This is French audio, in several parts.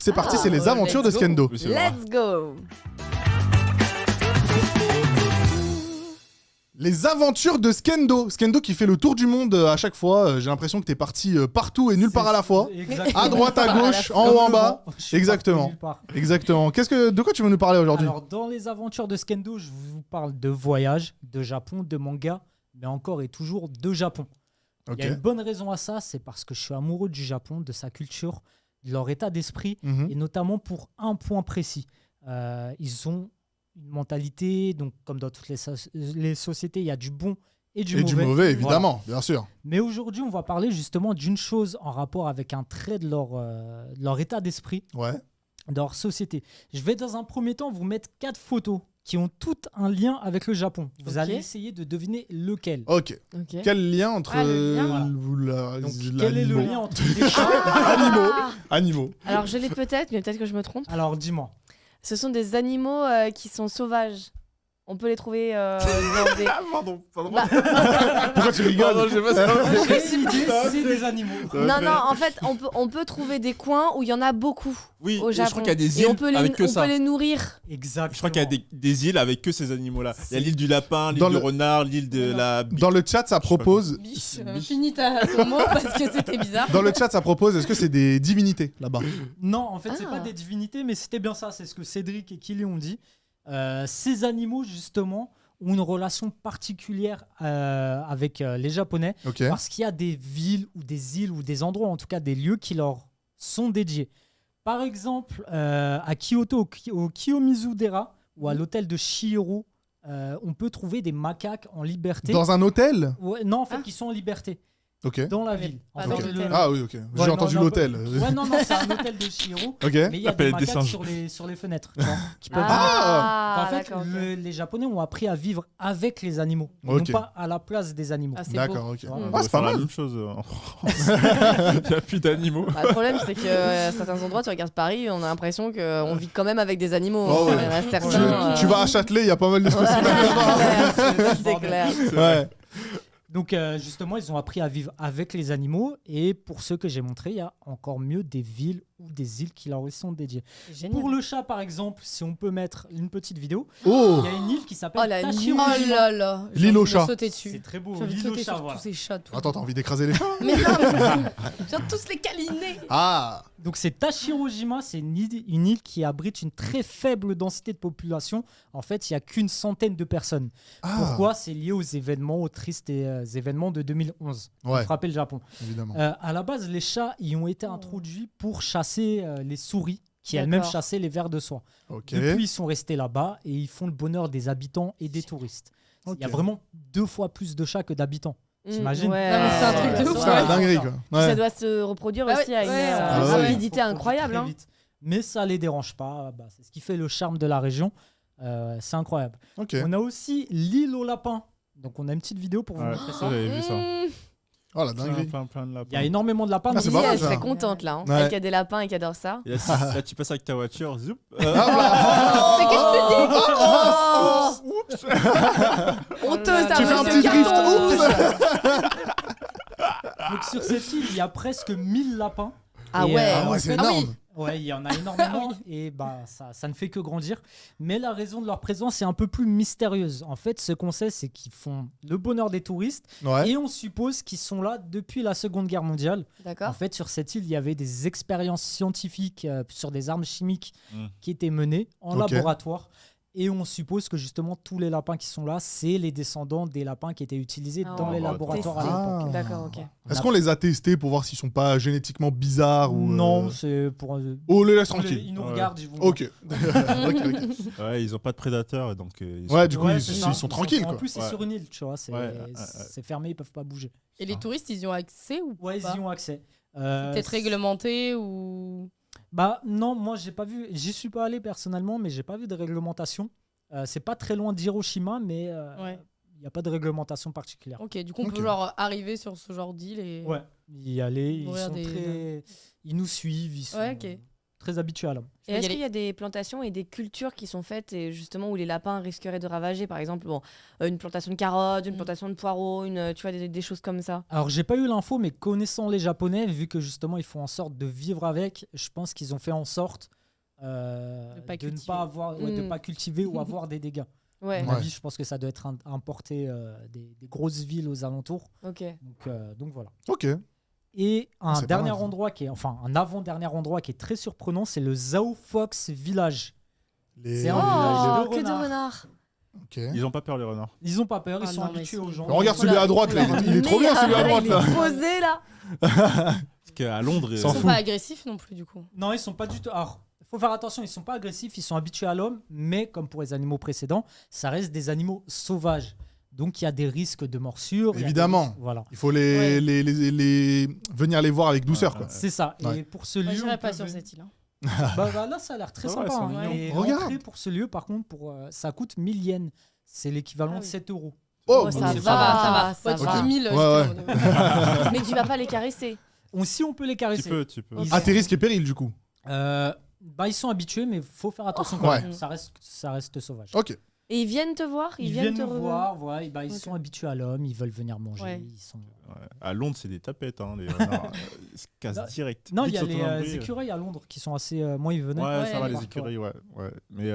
C'est parti, c'est les aventures de Skendo. Oui, c'est vrai. Let's go. Les aventures de Skendo. Skendo qui fait le tour du monde à chaque fois. J'ai l'impression que t'es parti partout et nulle part à la fois. Exactement. À droite, à gauche, en haut, en bas. Exactement. Exactement. De quoi tu veux nous parler aujourd'hui? Alors, dans les aventures de Skendo, je vous parle de voyage, de Japon, de manga, mais encore et toujours de Japon. Ok. Il y a une bonne raison à ça, c'est parce que je suis amoureux du Japon, de sa culture, de leur état d'esprit, Mhm. et notamment pour un point précis. Ils ont une mentalité, donc comme dans toutes les sociétés, il y a du bon et du Et mauvais. du mauvais, évidemment, bien sûr. Mais aujourd'hui, on va parler justement d'une chose en rapport avec un trait de leur état d'esprit, Ouais. de leur société. Je vais dans un premier temps vous mettre 4 photos qui ont toutes un lien avec le Japon. Vous Ok. allez essayer de deviner lequel. Ok. Ok. Quel lien entre le lien. Donc, quel est le l'animaux. lien entre les chats Animaux. Alors je l'ai peut-être, mais peut-être que je me trompe. Alors, dis-moi. Ce sont des animaux qui sont sauvages. On peut les trouver dans des... Pardon. Pourquoi tu rigoles? Pardon, je sais pas, c'est pas vrai. J'ai une idée, c'est des animaux. Non, non, en fait, on peut trouver des coins où il y en a beaucoup Oui, au et je Japon. crois qu'il y a des Et îles on peut avec que on ça. peut les nourrir. Exactement. Je crois qu'il y a des îles avec que ces animaux-là. Il y a l'île du lapin, l'île Dans du le- renard, l'île de la... Dans le chat, ça propose. Biche, finis ton mot parce que c'était bizarre. Dans le chat, ça propose. Est-ce que c'est des divinités là-bas? Non, en fait, c'est Ah. pas des divinités, mais c'était bien ça. C'est ce que Cédric et Kili ont dit. Ces animaux, justement, ont une relation particulière avec les Japonais Ok. parce qu'il y a des villes ou des îles ou des endroits, en tout cas des lieux qui leur sont dédiés. Par exemple, à Kyoto, au Kiyomizu-dera ou à l'hôtel de Shihiro, on peut trouver des macaques en liberté. Dans un hôtel? Ouais, non, en fait, Ah. qui sont en liberté Ok. dans la Mais ville. pas En dans fait, l'hôtel. Ah oui, ok. Ouais, J'ai non, entendu non, l'hôtel. Ouais, non, non, c'est un hôtel de Shihiro. Ok. Mais il y a La des planète des macaques singes. sur les fenêtres, tu vois, qui peuvent Ah, en fait, d'accord, ok. les Japonais ont appris à vivre avec les animaux, et Ok. non pas à la place des animaux. Ah, c'est beau. D'accord, ok. Ouais. Ah, On va c'est pas faire la mal. même chose en France. Il n'y a plus d'animaux. Bah, le problème, c'est que à certains endroits, tu regardes Paris, on a l'impression qu'on vit quand même avec des animaux. Oh, ouais. Il y en a certains, Tu vas à Châtelet, il y a pas mal de Ouais, spécimens. c'est clair. Ouais. Donc justement, ils ont appris à vivre avec les animaux, et pour ceux que j'ai montrés, il y a encore mieux des villes ou des îles qui leur sont dédiées. Génial. Pour le chat, par exemple, si on peut mettre une petite vidéo, Oh. il y a une île qui s'appelle Oh, la Tashiro. Oh là là. j'ai L'île aux envie de chats. sauter C'est dessus. très beau, J'ai envie de l'île aux sauter chats, sur voilà. tous ces chats. tout. Attends, t'as envie d'écraser les chats? Mais non, mais je viens tous les câliner. Ah. Donc c'est Tashirojima, c'est une île qui abrite une très faible densité de population. En fait, il n'y a qu'une centaine de personnes. Ah. Pourquoi? C'est lié aux événements, aux tristes événements de 2011 qui ont Ouais, frappé le Japon. évidemment. À la base, les chats y ont été introduits pour chasser les souris qui elles-mêmes D'accord. chassaient les vers de soie. Ok. Depuis, ils sont restés là-bas et ils font le bonheur des habitants et des touristes. Ok. Il y a vraiment 2 fois plus de chats que d'habitants. T'imagines? Ouais, Non, mais c'est un truc de ouais, ouf, C'est la ouais. dinguerie, quoi. Puis Ouais. ça doit se reproduire Ah aussi ouais, à une ouais, Ah ouais. rapidité Faut incroyable. très Hein. vite. Mais ça les dérange pas. Bah, c'est ce qui fait le charme de la région. C'est incroyable. Ok. On a aussi l'île aux lapins. Donc on a une petite vidéo pour vous Ouais, montrer ça, ça. j'avais vu ça. Oh la dinguerie. Plein de Il y a lapins. énormément de lapins. Ah, mais c'est Lily, pas mal, elle ça. serait contente là. Hein. Ouais. Elle qui a des lapins et qui adore ça. Et là, tu passes avec ta voiture, zoup. Mais qu'est-ce que tu dis Honteux, ça Tu fais un monsieur petit drift. carton rouge. Donc sur cette île, il y a presque 1000 lapins. Ah Et, ouais. Ah ouais, c'est en fait, énorme. Ouais, il y en a énormément et bah ça ne fait que grandir. Mais la raison de leur présence est un peu plus mystérieuse. En fait, ce qu'on sait, c'est qu'ils font le bonheur des touristes Ouais. et on suppose qu'ils sont là depuis la Seconde Guerre mondiale. En D'accord. fait, sur cette île, il y avait des expériences scientifiques sur des armes chimiques Mm. qui étaient menées en Ok. laboratoire. Et on suppose que justement tous les lapins qui sont là, c'est les descendants des lapins qui étaient utilisés Ah, dans on les va laboratoires à tester. l'époque. Ah. D'accord, ok. Est-ce qu'on les a testés pour voir s'ils sont pas génétiquement bizarres ou Non, c'est pour. Oh, les laisse Ils tranquilles. nous Ouais. regardent, ils vont. Ok. Ok. Ouais, ils ont pas de prédateurs, donc ils Ouais, du coup, Ouais, ils c'est ils ça. sont tranquilles, En quoi. plus, c'est Ouais. sur une île, tu vois. C'est Ouais. c'est fermé, ils peuvent pas bouger. Et les touristes, ils y ont accès ou Ouais, pas ils y ont accès. Peut-être réglementé ou. Bah non, moi j'ai pas vu. J'y suis pas allé personnellement, mais j'ai pas vu de réglementation. C'est pas très loin d'Hiroshima, mais Ouais. il y a pas de réglementation particulière. Ok, du coup, on Ok. peut genre arriver sur ce genre d'île et. Ouais, y aller, ils Ouvrir sont des- très. Ils nous suivent, ils sont. Ouais, ok. très habitués à l'homme. Et est-ce qu'il y a des plantations et des cultures qui sont faites et justement où les lapins risqueraient de ravager, par exemple, une plantation de carottes, une plantation de poireaux, tu vois, des choses comme ça? Alors, j'ai pas eu l'info, mais connaissant les Japonais, vu que justement ils font en sorte de vivre avec, je pense qu'ils ont fait en sorte de ne pas avoir, de pas cultiver ou avoir des dégâts. Ouais. À mon avis, je pense que ça doit être importé des grosses villes aux alentours. Ok. Donc voilà. Ok. Et un C'est pas dernier mal, ça. endroit un avant-dernier endroit qui est très surprenant, c'est le Zao Fox Village. Les... C'est un Oh, village de que de renards. renards. Ok. Ils ont pas peur, les renards. Ils ont pas peur, ils Ah sont non, mais habitués c'est- aux gens. Mais regarde celui à droite, là, il est trop bien celui à droite, là. Il est posé, là. Parce qu'à Londres, S'en Ils sont fout. pas agressifs non plus, du coup. Non, ils sont pas du tout. Alors, il faut faire attention, ils sont pas agressifs, ils sont habitués à l'homme, mais comme pour les animaux précédents, ça reste des animaux sauvages. Donc il y a des risques de morsure. il y a des Évidemment. risques- Voilà. Il faut Ouais. venir les voir avec douceur, quoi. C'est ça. Ouais. Et pour ce Moi, lieu. j'irais on pas peut sur venir- cette île. Hein. Bah, là, ça a l'air très Ouais, sympa. c'est hein. mignon. Et Regarde. l'entrée pour ce lieu, par contre, ça coûte 1000 yens. C'est l'équivalent Ah de oui. 7 euros. Oh, Oh, ça bah, va, c'est Ça va, ça va. ça Ouais, va. tu dis 1000, Ouais, j'étais en mode- Mais tu vas pas les caresser. Si on peut les tu caresser. peux. Ils À tes risques et périls, du coup. Ils sont habitués, mais faut faire attention quand Ouais. même. Ça reste sauvage. Ok. Et ils viennent te voir? Ils viennent viennent te nous revoir? voir, ouais, ils Ok. sont habitués à l'homme, ils veulent venir manger. Ouais. Ils sont... Ouais. À Londres, c'est des tapettes, hein, les renards. Ils se cassent Non, direct. Non, Dès il y a qu'ils entendent un les bruit, écureuils à Londres qui sont assez. Moi, ils venaient. Ouais, ça va, les parfois. écureuils, ouais. Mais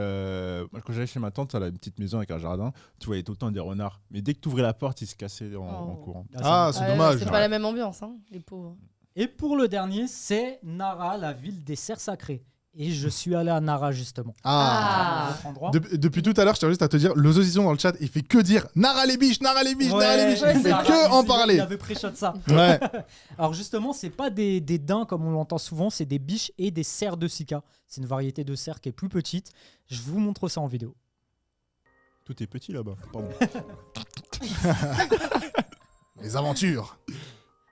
moi, quand j'allais chez ma tante, elle a une petite maison avec un jardin. Tu voyais tout le temps des renards. Mais dès que tu ouvrais la porte, ils se cassaient en Oh. courant. Ah, c'est dommage. C'est pas la même ambiance, hein, les pauvres. Et pour le dernier, c'est Nara, la ville des cerfs sacrés. Et je suis allé à Nara justement. Ah. Ah. Autre endroit. Depuis tout à l'heure, je tiens juste à te dire, le Zozizon dans le chat, il fait que dire Nara les biches, Nara les biches, Nara les biches. Ouais, Il fait Nara, que en il parler. avait pré-shot ça. Ouais. Alors justement, c'est pas des daims comme on l'entend souvent, c'est des biches et des cerfs de Sika. C'est une variété de cerfs qui est plus petite. Je vous montre ça en vidéo. Tout est petit là-bas. Pardon. Les aventures.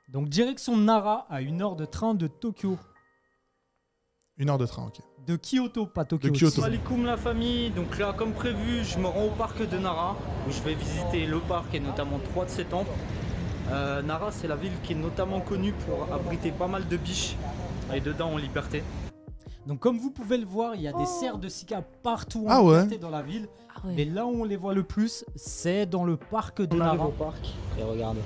Donc direction Nara, à 1 heure de train de Tokyo. 1 heure de train, ok. De Kyoto, pas Tokyo. De Kyoto. Salam la famille, donc là comme prévu je me rends au parc de Nara où je vais visiter le parc et notamment 3 de ses temples. Nara c'est la ville qui est notamment connue pour abriter pas mal de biches et dedans en liberté. Donc comme vous pouvez le voir, il y a des cerfs de Sika partout Ah en ouais. liberté dans la ville. Ah ouais. Mais là où on les voit le plus, c'est dans le parc de On arrive Nara. au parc et regarde,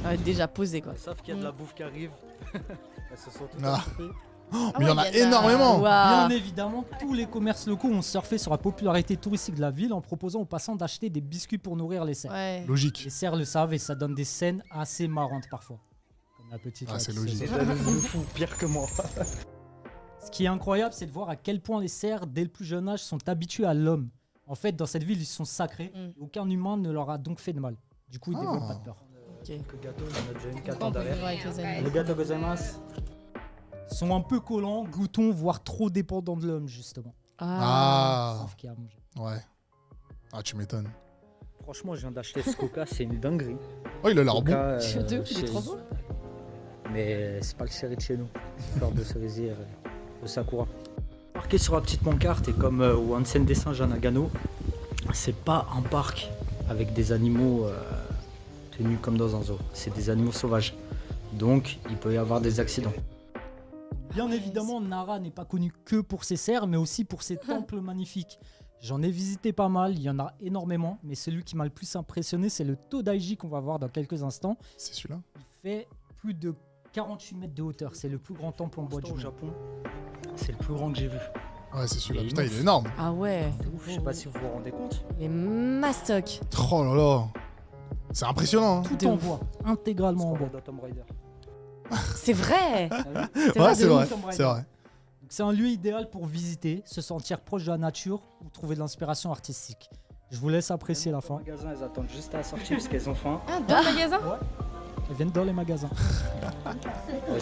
Ah ouais, déjà posé, quoi. ils savent qu'il y a de la bouffe qui arrive. Elles se sont toutes Ah. occupées. Oh, Ah mais il y en ouais, a il y en a- énormément. Waouh. Bien évidemment, tous les commerces locaux ont surfé sur la popularité touristique de la ville en proposant aux passants d'acheter des biscuits pour nourrir les cerfs. Ouais. Logique. Les cerfs le savent et ça donne des scènes assez marrantes parfois. Comme la petite. Ah, là c'est qui logique. se- C'est de fou, pire que moi. Ce qui est incroyable, c'est de voir à quel point les cerfs, dès le plus jeune âge, sont habitués à l'homme. En fait, dans cette ville, ils sont sacrés. Mm. Aucun humain ne leur a donc fait de mal. Du coup, ils ne Ah. développent pas de peur. Quelques gâteaux, il y en a déjà une qui Pourquoi attend on peut derrière. vivre avec les animaux? Arigato gozaimasu. Ils sont un peu collants, gloutons, voire trop dépendants de l'homme, justement. Ils Ah. savent qu'il y a à manger. Ouais. Ah, tu m'étonnes. Franchement je viens d'acheter ce coca, c'est une dinguerie. Oh, il a l'air bon. Coca, De ouf, il est trop beau. Mais c'est pas le chéri de chez nous. Fleur de cerisier de Sakura. Marqué sur la petite pancarte et comme au Hansen des Singes à Nagano, c'est pas un parc avec des animaux tenus comme dans un zoo. C'est des animaux sauvages. Donc il peut y avoir des accidents. Bien évidemment, Nara n'est pas connu que pour ses cerfs, mais aussi pour ses temples magnifiques. J'en ai visité pas mal, il y en a énormément, mais celui qui m'a le plus impressionné, c'est le Todaiji qu'on va voir dans quelques instants. C'est celui-là. Il fait plus de 48 mètres de hauteur, c'est le plus grand temple en bois du Au monde. Japon, c'est le plus grand que j'ai vu. Ouais, c'est celui-là. Il est Putain, il immense. est énorme. Ah ouais. C'est ouf, je sais pas si vous vous rendez compte. Il est mastoc. Oh là là. C'est impressionnant. Hein. Tout De en ouf. bois, intégralement en bois. Squad Tomb Raider. C'est vrai. C'est Ouais, de c'est ouf, vrai. Tomb Raider. C'est vrai. Donc, c'est un lieu idéal pour visiter, se sentir proche de la nature ou trouver de l'inspiration artistique. Je vous laisse apprécier la fin. Les magasins, elles attendent juste à la sortie parce qu'elles ont faim. Ah, dans le magasin? Elles viennent dans les magasins.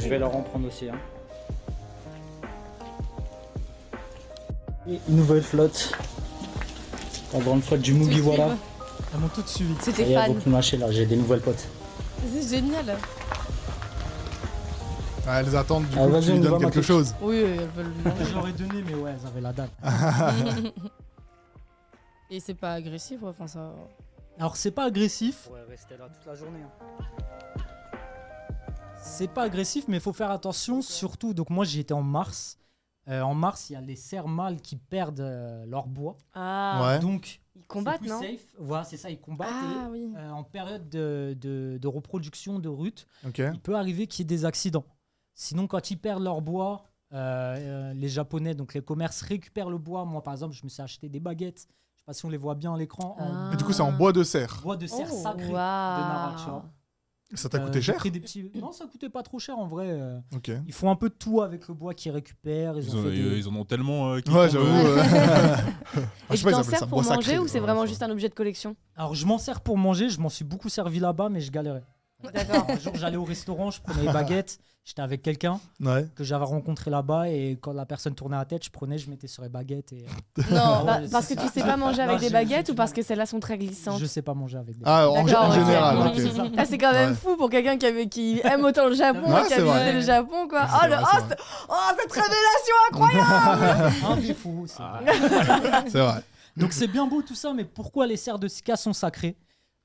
Je vais leur en prendre aussi. Hein. Et une nouvelle flotte. La grande flotte du Mugiwara. Elles m'ont toutes suivi. Ça y C'était est, elles fan. vont plus lâcher là, j'ai des nouvelles potes. C'est génial. Ouais, elles attendent du Ah, coup que vas-y, tu lui on y va, donnes quelque Mathis. chose. Oui, elles veulent le manger. Je leur ai donné, mais ouais, elles avaient la dalle. Et c'est pas agressif, ouais, enfin ça. Alors, c'est pas agressif, On pourrait rester là toute la journée. Hein. C'est pas agressif, mais il faut faire attention. Surtout, donc moi j'y étais en mars. En mars, il y a les cerfs mâles qui perdent leur bois. Ah, Ouais. Donc, ils combattent, c'est plus non safe. Voilà, c'est ça, ils combattent. Ah oui. Et, en période de reproduction de rut, Ok. il peut arriver qu'il y ait des accidents. Sinon, quand ils perdent leur bois, les Japonais, donc les commerces récupèrent le bois. Moi, par exemple, je me suis acheté des baguettes. Je sais pas si on les voit bien à l'écran. En Et du coup, c'est en bois de cerf. bois de cerf Oh, sacré de waouh. Nara, tu vois. Ça t'a coûté J'ai cher pris des petits... Non, ça coûtait pas trop cher en vrai. Ok. Ils font un peu de tout avec le bois qu'ils récupèrent. Ils ont fait des- Ils en ont tellement. qui Ouais, tombent, j'avoue. Et Je tu sais pas, ils t'en appellent ça sers bois pour sacré, manger ou ouais, c'est vraiment ça. juste un objet de collection? Alors, je m'en sers pour manger. Je m'en suis beaucoup servi là-bas, mais je galérais. D'accord. Un jour, j'allais au restaurant, je prenais les baguettes. J'étais avec quelqu'un Ouais. que j'avais rencontré là-bas et quand la personne tournait la tête, je mettais sur les baguettes et Non, Ouais, parce c'est que ça. tu sais pas manger Non, avec des j'ai baguettes du ou parce mal. que celles-là sont très glissantes? je sais pas manger avec des Ah, en D'accord, ok. général, Ouais. ok. C'est ça. Ah, c'est quand même Ouais. fou pour quelqu'un qui aime autant le Japon Ouais, et qui a c'est vrai. visité le Japon, quoi. C'est vrai, c'est vrai. Cette révélation incroyable! Un défaut. c'est Ah. vrai. C'est vrai. Donc c'est bien beau tout ça, mais pourquoi les cerfs de Sika sont sacrés?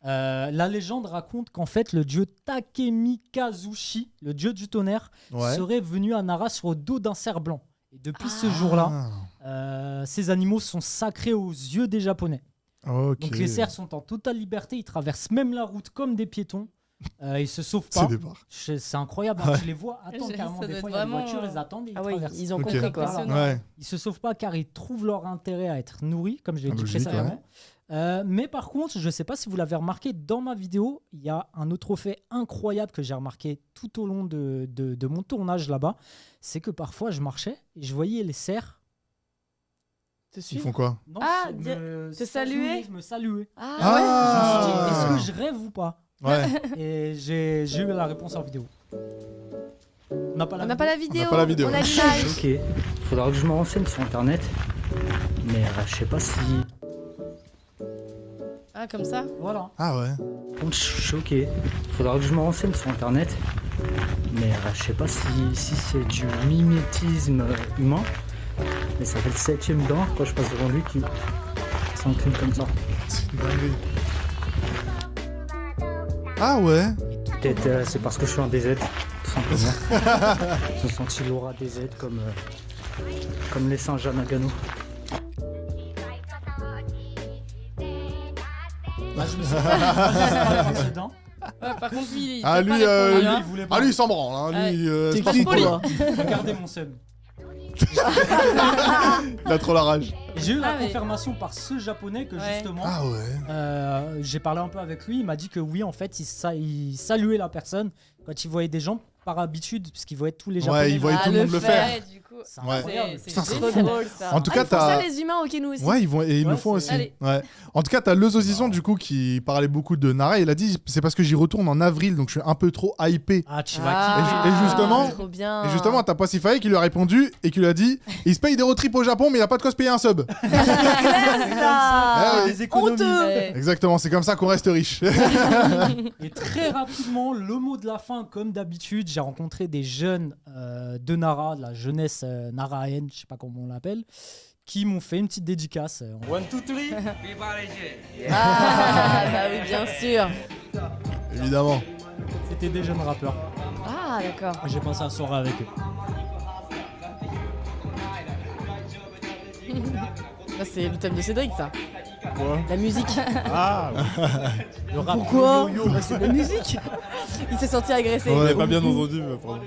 La légende raconte qu'en fait le dieu Takemikazushi, le dieu du tonnerre, Ouais. serait venu à Nara sur le dos d'un cerf blanc. Et depuis ce jour-là, ces animaux sont sacrés aux yeux des Japonais. Ah, ok. Donc les cerfs sont en totale liberté, ils traversent même la route comme des piétons. Ils se sauvent C'est pas. des barres. C'est incroyable, hein, tu les vois attendre Ça carrément. doit Des être fois, il y a des vraiment, voitures, ils attendent et ils Ah oui, traversent. ils ont Ok. compris, quoi. Impressionnant. Ouais. Ils se sauvent pas car ils trouvent leur intérêt à être nourris, comme je l'ai Ah, dit logique, précédemment. Mais par contre, je ne sais pas si vous l'avez remarqué, dans ma vidéo, il y a un autre fait incroyable que j'ai remarqué tout au long de mon tournage là-bas. C'est que parfois, je marchais et je voyais les cerfs. Te Ils suivre? font quoi? Non, Ah, te saluer me saluer. Ah, Ah. ouais. Je me suis dit, est-ce que je rêve ou pas? Ouais. Et j'ai eu la réponse en vidéo. On n'a pas la On n'a pas la vidéo. On n'a pas la vidéo. On a l'image. Ok, faudra que je me renseigne sur internet. Mais je sais pas si. Ah, comme ça? Voilà. Ah ouais. Contre, je suis ok. Faudra que je me renseigne sur internet. Mais je sais pas si c'est du mimétisme humain. Mais ça fait le 7ème dent quand je passe devant lui qui s'incline comme ça. C'est une dinguerie. Ah ouais. Peut-être c'est parce que je suis un DZ, tout simplement. J'ai senti l'aura DZ comme les singes à Nagano. Bah, je me suis pas dedans. Ouais, par contre, lui, il Ah était pas lui, répondre, lui, hein. il voulait pas. ah lui il s'en branle. Hein. Lui, Ouais. c'est pas T'es son poli. problème. Regardez mon seum. Il a trop la rage. Et j'ai eu la Ah, mais- confirmation par ce japonais que Ouais. justement, Ah ouais. j'ai parlé un peu avec lui, il m'a dit que oui, en fait, il saluait la personne quand il voyait des gens par habitude, parce qu'il voyait tous les japonais. Ouais, il voyait Ah, tout le monde le faire. Ouais, du coup. C'est Ouais. incroyable. Putain, c'est Trop fou. drôle, ça. En tout cas, ils font ça t'as- les humains, ok, nous aussi. Ouais, ils vont et ils Ouais, le font c'est- aussi. Allez. Ouais. En tout cas, t'as le Zozison du coup qui parlait beaucoup de Nara. Il a dit c'est parce que j'y retourne en avril, donc je suis un peu trop hypé. Ah, tu vas Ah, Et justement- trop bien. Et justement, t'as Pacify qui lui a répondu et qui lui a dit il se paye des road trips au Japon, mais il a pas de quoi se payer un sub. Claire, ça. Ah oui. des économies. Honteux. Ouais. Exactement, c'est comme ça qu'on reste riche. Et très rapidement, le mot de la fin, comme d'habitude, j'ai rencontré des jeunes de Nara, de la jeunesse naraenne, je sais pas comment on l'appelle, qui m'ont fait une petite dédicace. Ah, bah oui, bien sûr. Évidemment. C'était des jeunes rappeurs. Ah, d'accord. J'ai passé la soirée avec eux. Ça, c'est le thème de Cédric, ça. Quoi? La musique. Ah, Le rap Pourquoi yo-yo. Bah, c'est de la musique. Il s'est senti agressé. Ouais. j'avais pas bien entendu, mais pardon.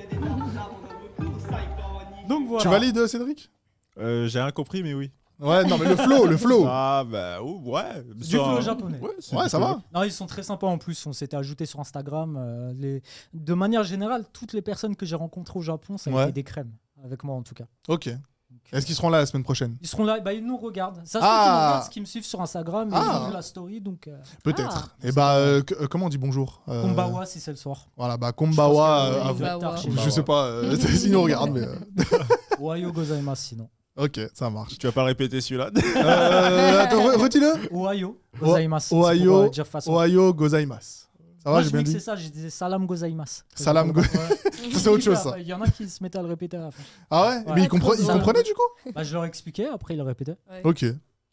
Donc voilà. Tu valides, Cédric? J'ai rien compris, mais oui. Ouais, non, mais le flow, le flow. Ah, bah, oh, ouais. Du Ça- flow japonais. Ouais, c'est Ouais, du ça flow. va. Non, ils sont très sympas en plus. On s'était ajoutés sur Instagram. De manière générale, toutes les personnes que j'ai rencontrées au Japon, ça a Ouais. été des crèmes. Avec moi en tout cas. Ok. Est-ce qu'ils seront là la semaine prochaine? Ils seront là, bah, ils nous regardent. Ça se fait qu'ils Ah. nous regardent, parce qu'ils me suivent sur Instagram. Ils Ah. ont vu la story. Donc, Peut-être. Ah. Et bah, comment on dit bonjour? Konbawa si c'est le soir. Voilà, bah, Je Kombawa pense que- à vous. Konbawa. Je sais pas s'ils nous regardent, mais. Ohayo gozaimasu sinon. Ok, ça marche. Tu vas pas répéter celui-là? Attends, redis-le. Ohayo gozaimasu. c'est Ohio, pour, dire façon. Ohio gozaimasu. Ça va, Moi, j'ai je bien mixais dit. ça, je disais salam gozaimasu. Salam go- Ouais. Ça, c'est autre chose, ça. Il y en a qui se mettaient à le répéter à la fin. Ah ouais, Ouais. mais ils trop comprenaient drôle. du coup? Bah, je leur expliquais, après ils le répétaient. Ok.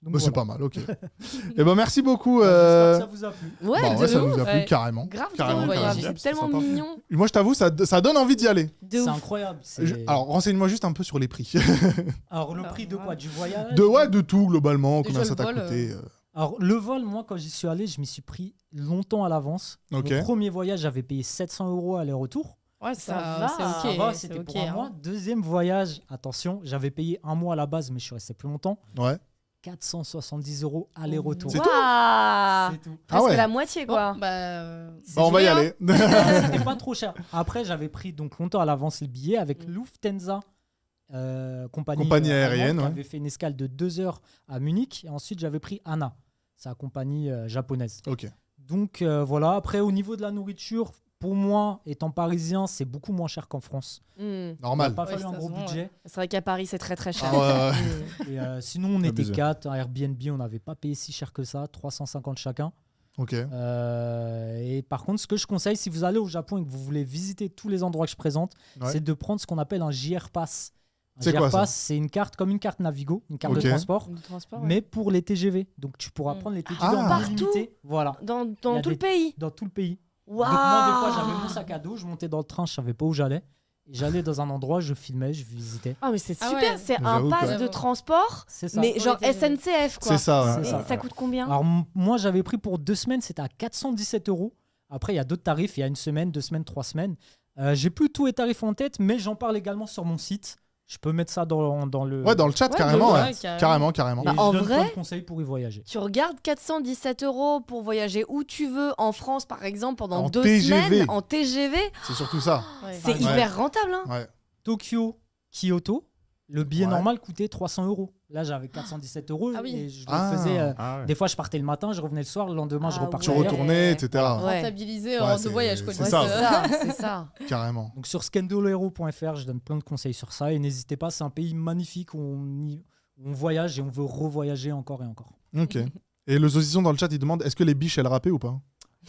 Donc, Bah, c'est pas voilà. mal, ok. Et ben merci beaucoup. J'espère que ça vous a plu. Ouais, Bah de ouais, ça ouf. nous a plu Ouais. carrément. Grave, Carrément, drôle, carrément. c'est C'est tellement sympa. mignon. Moi, je t'avoue, ça donne envie d'y aller. De C'est ouf. incroyable. c'est- Alors, renseigne-moi juste un peu sur les prix. Alors, le prix de quoi? Du voyage? De tout, globalement. Déjà, Combien ça le t'a vol, coûté Alors, le vol, moi, quand j'y suis allé, je m'y suis pris longtemps à l'avance. Ok. Mon premier voyage, j'avais payé 700 € aller-retour. Ouais, Ça ça, va. c'est ok. Ça va, c'est c'était ok, pour un hein. mois. Deuxième voyage, attention, j'avais payé un mois à la base, mais je suis resté plus longtemps. Ouais. 470 € aller-retour. C'est tout Waouh. C'est tout. Presque ouais. la moitié, quoi. Bon, bah, Bah, on va y bien. aller. C'était pas trop cher. Après, j'avais pris donc longtemps à l'avance le billet avec Lufthansa, Compagnie aérienne, allemande, qui ouais. avait fait une escale de 2 heures à Munich. Et ensuite, j'avais pris ANA, sa compagnie japonaise. Ok. Donc voilà. Après, au niveau de la nourriture, pour moi, étant parisien, c'est beaucoup moins cher qu'en France. Hmm. Il Normal. n'a pas Ouais, fallu un ça gros se vend, budget. C'est vrai qu'à Paris, c'est très très cher. Ah ouais, ouais. Et, sinon, on était Abusé. 4 à Airbnb, on n'avait pas payé si cher que ça, 350 chacun. Ok. Et par contre, ce que je conseille, si vous allez au Japon et que vous voulez visiter tous les endroits que je présente, Ouais. c'est de prendre ce qu'on appelle un JR Pass. Un C'est JR quoi, ça Pass, c'est une carte comme une carte Navigo, une carte Ok. de transport, Du transport, ouais. mais pour les TGV. Donc tu pourras Mm. prendre les TGV Ah. en Partout illimité, voilà, Dans Il y dans a tout le des- pays. dans tout le pays. Waouh. Donc moi, des fois, j'avais mon sac à dos, je montais dans le train, je savais pas où j'allais. Et j'allais dans un endroit, je filmais, je visitais. Ah, mais c'est Ah super. ouais. C'est J'avoue un que- pass de Ouais. transport, C'est ça. mais Pour genre les TGV. SNCF, quoi. C'est ça, ouais. C'est Et ça. ça coûte combien? Alors moi, j'avais pris pour 2 semaines, c'était à 417 €. Après, il y a d'autres tarifs, il y a 1 semaine, 2 semaines, 3 semaines. J'ai plus tous les tarifs en tête, mais j'en parle également sur mon site. Je peux mettre ça dans le... Ouais, dans le chat, Ouais, carrément. ouais, Ouais. carrément. Carrément. Et Bah, je en donne vrai- plein de conseils pour y voyager. Tu regardes 417 € pour voyager où tu veux en France, par exemple, pendant En 2 TGV. semaines en TGV. C'est surtout ça. Ouais. C'est Ouais. hyper rentable. Hein. Ouais. Tokyo, Kyoto, le billet Ouais. normal coûtait 300 €. Là, j'avais 417 € Ah oui. et je le Ah. faisais... Ah ouais. Des fois, je partais le matin, je revenais le soir, le lendemain, je Ah repartais. Tu Ouais. retournais, etc. Ouais. Rentabilisé Ouais, en c'est- deux voyages, quoi. c'est Ouais, ça. c'est ça, c'est ça. Carrément. Donc sur scandolero.fr, je donne plein de conseils sur ça et n'hésitez pas, c'est un pays magnifique où on voyage et on veut revoyager encore et encore. Ok. Et le saucisson dans le chat, il demande est-ce que les biches, elles rappaient ou pas?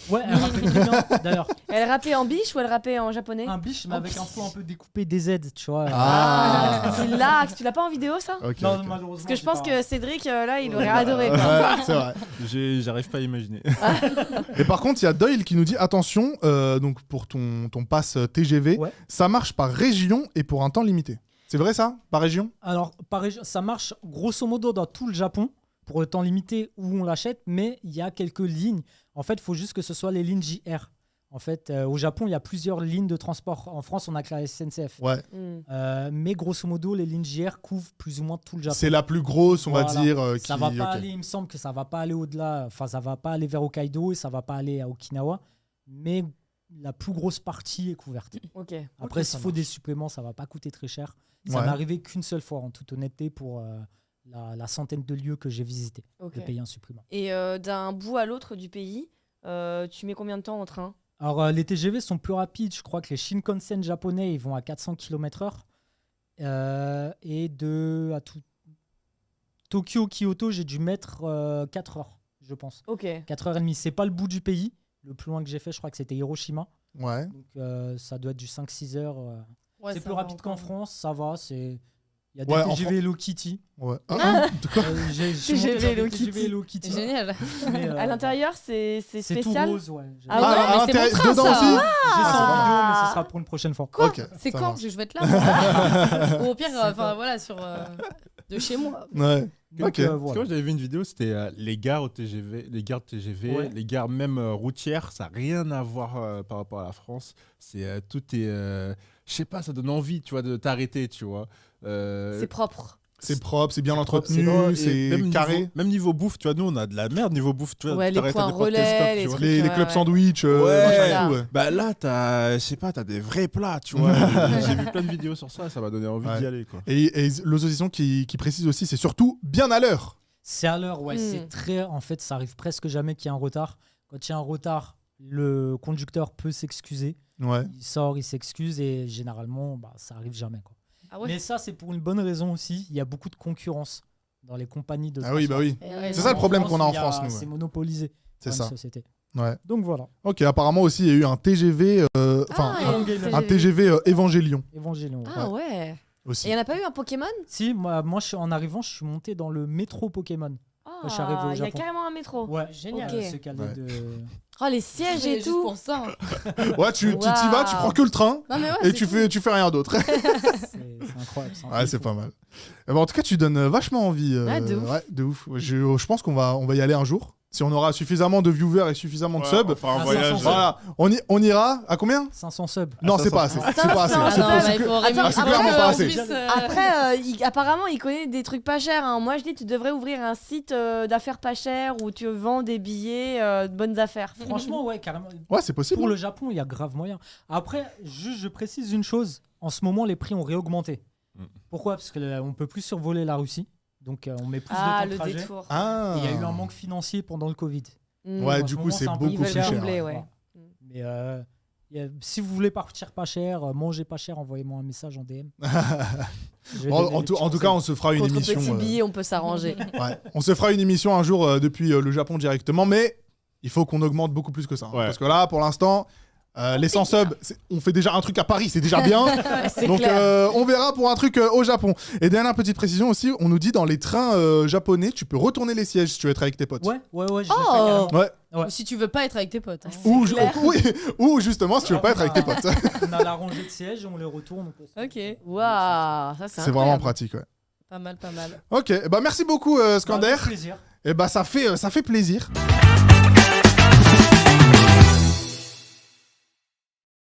Ouais, elle rappelle très bien. D'ailleurs, Elle rappait en biche ou elle rappait en japonais? un biche mais avec un fond un peu découpé des Z, tu vois. Ah. Tu l'as pas en vidéo, ça? Ok. Non, ok. malheureusement. Parce que je j'ai pense pas- que Cédric, là, il aurait Ouais. adoré. Quoi. Ouais, c'est vrai. J'arrive pas à imaginer. Et par contre, il y a Doyle qui nous dit attention, donc pour ton pass TGV, Ouais. ça marche par région et pour un temps limité. C'est vrai ça? Par région? Alors, ça marche grosso modo dans tout le Japon pour le temps limité où on l'achète, mais il y a quelques lignes. En fait, il faut juste que ce soit les lignes JR. En fait, au Japon, il y a plusieurs lignes de transport. En France, on a que la SNCF. Ouais. Mais grosso modo, les lignes JR couvrent plus ou moins tout le Japon. C'est la plus grosse, on va Voilà. dire. Ça qui... va pas ok. aller, il me semble que ça va pas aller au-delà, enfin ça va pas aller vers Hokkaido et ça va pas aller à Okinawa, mais la plus grosse partie est couverte. Ok. Après, Ok, s'il ça faut des suppléments, ça va pas coûter très cher. Ça Ouais. m'est arrivé qu'une seule fois, en toute honnêteté, pour la centaine de lieux que j'ai visités, Ok. de payer un supplément. Et d'un bout à l'autre du pays, tu mets combien de temps en train? Alors, les TGV sont plus rapides. Je crois que les Shinkansen japonais, ils vont à 400 km/h. Et à tout... Tokyo, Kyoto, j'ai dû mettre 4 heures, je pense. Ok. 4h30. C'est pas le bout du pays. Le plus loin que j'ai fait, je crois que c'était Hiroshima. Ouais. Donc, ça doit être du 5-6 heures. Ouais, C'est ça plus va rapide qu'en encore. France, ça va. Il y a des Ouais, en TGV Hello Kitty. Ouais. Ah, de quoi? J'ai TGV monté dans des Hello TGV Kitty. Hello Kitty. C'est génial. Mais, À l'intérieur, c'est c'est tout spécial. rose, ouais. Ah ouais, à mais c'est l'intérieur- mon train, dedans ça. aussi? J'ai ça en Ah. vidéo, mais ce sera pour une prochaine fois. Quoi Ok, C'est ça quand marche. que je vais être là moi Ou au pire, enfin voilà, de chez moi. Ouais. Donc, Ok. Parce que voilà. moi, j'avais vu une vidéo, c'était les gares au TGV, les gares de TGV, Ouais. les gares même routières, ça n'a rien à voir par rapport à la France. C'est tout est, je sais pas, ça donne envie, tu vois, de t'arrêter, tu vois. C'est propre. C'est propre, c'est bien propre, entretenu, Et c'est même carré. même niveau bouffe, tu vois, nous on a de la merde niveau bouffe, tu vois. Ouais, tu les t'arrêtes à points n'importe quel relais, stop, les tu vois. trucs. Les Ouais, clubs ouais. sandwich, Ouais. machin et Ça. tout, ouais. Bah là, je sais pas, t'as des vrais plats, tu vois. J'ai vu plein de vidéos sur ça, ça m'a donné envie Ouais. d'y aller, quoi. Et l'opposition qui précise aussi, c'est surtout bien à l'heure. C'est à l'heure, ouais. Mm. C'est très. En fait, ça arrive presque jamais qu'il y ait un retard. Quand il y a un retard, le conducteur peut s'excuser. Ouais. Il sort, il s'excuse et généralement, bah, ça arrive jamais, quoi. Ah ouais. Mais ça, c'est pour une bonne raison aussi. Il y a beaucoup de concurrence dans les compagnies de Ah oui, bah oui. Et ouais, C'est ça le problème qu'on a en il y France, nous, C'est ouais. monopolisé. C'est par ça. une société. Ouais. Donc voilà. Ok, apparemment aussi, il y a eu un TGV, enfin, Ah, un- et le un TGV Évangélion Évangélion. ouais. Ah ouais. aussi. Et il n'y en a pas eu un Pokémon? Si, moi en arrivant, je suis monté dans le métro Pokémon. quand je suis arrivé au il y a Japon. carrément un métro. Ouais, Génial. Ok. c'est calé Ouais. de... Oh, les sièges et Juste tout. pour ça. Ouais, tu y vas, tu Waouh. prends que le train Non, mais ouais, et c'est tu cool. fais rien d'autre. C'est incroyable. Ouais, c'est pas mal. Eh ben, en tout cas, tu donnes vachement envie. Ouais, de ouf. Ouais, de ouf. Je pense qu'on va y aller un jour. Si on aura suffisamment de viewers et suffisamment de Ouais, subs. on fera un Ah, voyage. 500 Voilà, on ira à combien 500 subs. Non, c'est pas 500. assez. C'est pas assez. Ah, C'est non, pas- bah, c'est il que- faut Attends, vraiment c'est clairement pas assez. Après, apparemment, il connaît des trucs pas chers. Hein. Moi, je dis, tu devrais ouvrir un site d'affaires pas chères où tu vends des billets de bonnes affaires. Franchement, ouais, carrément. Ouais, c'est possible. Pour le Japon, il y a grave moyen. Après, juste, je précise une chose. En ce moment, les prix ont réaugmenté. Mm. Pourquoi? Parce qu'on peut plus survoler la Russie. Donc, on met plus Ah, de temps le de trajet. détour. Ah. Et il y a eu un manque financier pendant le Covid. Mm. Ouais, En du ce coup, moment, c'est un peu beaucoup Ils veulent plus cher. combler, ouais. Mais si vous voulez partir pas cher, manger pas cher, envoyez-moi un message en DM. Je vais donner En des tout petits cas, on se fera une Contre émission. petit billet, on peut s'arranger. Ouais. On se fera une émission un jour depuis le Japon directement, mais il faut qu'on augmente beaucoup plus que ça. Hein. Ouais. Parce que là, pour l'instant, les 100 subs, on fait déjà un truc à Paris, c'est déjà bien. C'est Donc clair. on verra pour un truc au Japon. Et dernière petite précision aussi, on nous dit dans les trains japonais, tu peux retourner les sièges si tu veux être avec tes potes. Ouais, je l'ai fait Oh. carrément. Ouais. Ouais. Ou si tu veux pas être avec tes potes. hein. Ou justement si tu veux pas être avec tes potes. On a la rangée de sièges et on les retourne. on peut se- Ok, Waouh, ça c'est C'est vraiment incroyable. pratique. Ouais. pas mal, pas mal. Ok, bah merci beaucoup Bah, Skander. avec plaisir. Et bah ça fait plaisir.